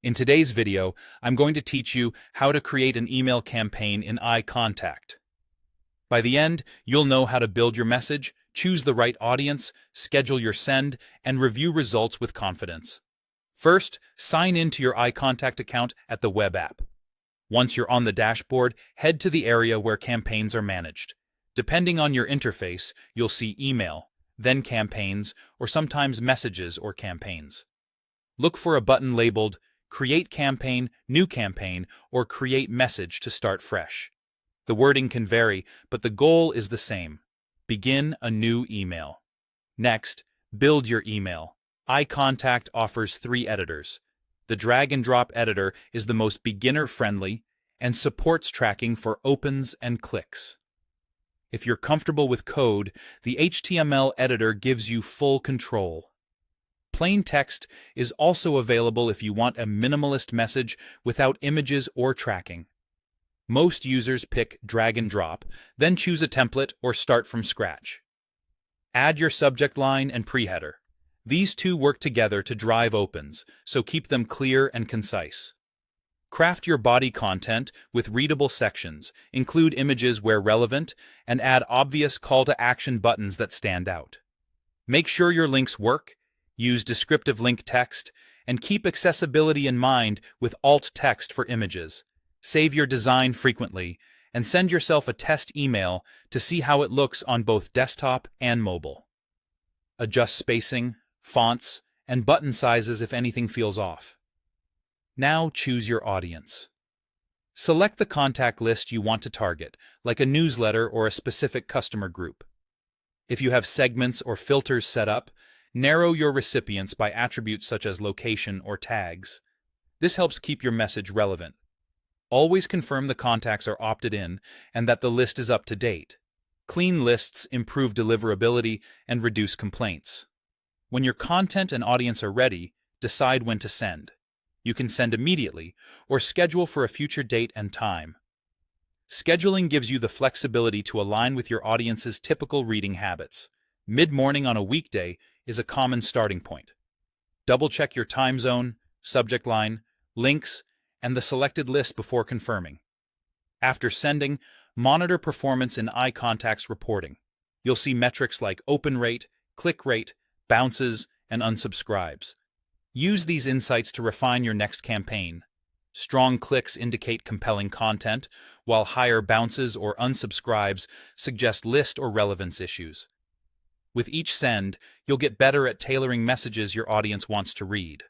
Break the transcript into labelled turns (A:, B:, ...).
A: In today's video, I'm going to teach you how to create an email campaign in iContact. By the end, you'll know how to build your message, choose the right audience, schedule your send, and review results with confidence. First, sign in to your iContact account at the web app. Once you're on the dashboard, head to the area where campaigns are managed. Depending on your interface, you'll see email, then campaigns, or sometimes messages or campaigns. Look for a button labeled Create Campaign, New Campaign, or Create Message to start fresh. The wording can vary, but the goal is the same. Begin a new email. Next, build your email. iContact offers 3 editors. The drag-and-drop editor is the most beginner-friendly and supports tracking for opens and clicks. If you're comfortable with code, the HTML editor gives you full control. Plain text is also available if you want a minimalist message without images or tracking. Most users pick drag and drop, then choose a template or start from scratch. Add your subject line and preheader. These two work together to drive opens, so keep them clear and concise. Craft your body content with readable sections, include images where relevant, and add obvious call-to-action buttons that stand out. Make sure your links work, use descriptive link text, and keep accessibility in mind with alt text for images. Save your design frequently, and send yourself a test email to see how it looks on both desktop and mobile. Adjust spacing, fonts, and button sizes if anything feels off. Now choose your audience. Select the contact list you want to target, like a newsletter or a specific customer group. If you have segments or filters set up, narrow your recipients by attributes such as location or tags. This helps keep your message relevant. Always confirm the contacts are opted in and that the list is up to date. Clean lists improve deliverability and reduce complaints. When your content and audience are ready, decide when to send. You can send immediately or schedule for a future date and time. Scheduling gives you the flexibility to align with your audience's typical reading habits. Mid-morning on a weekday is a common starting point. Double-check your time zone, subject line, links, and the selected list before confirming. After sending, monitor performance in iContact's reporting. You'll see metrics like open rate, click rate, bounces, and unsubscribes. Use these insights to refine your next campaign. Strong clicks indicate compelling content, while higher bounces or unsubscribes suggest list or relevance issues. With each send, you'll get better at tailoring messages your audience wants to read.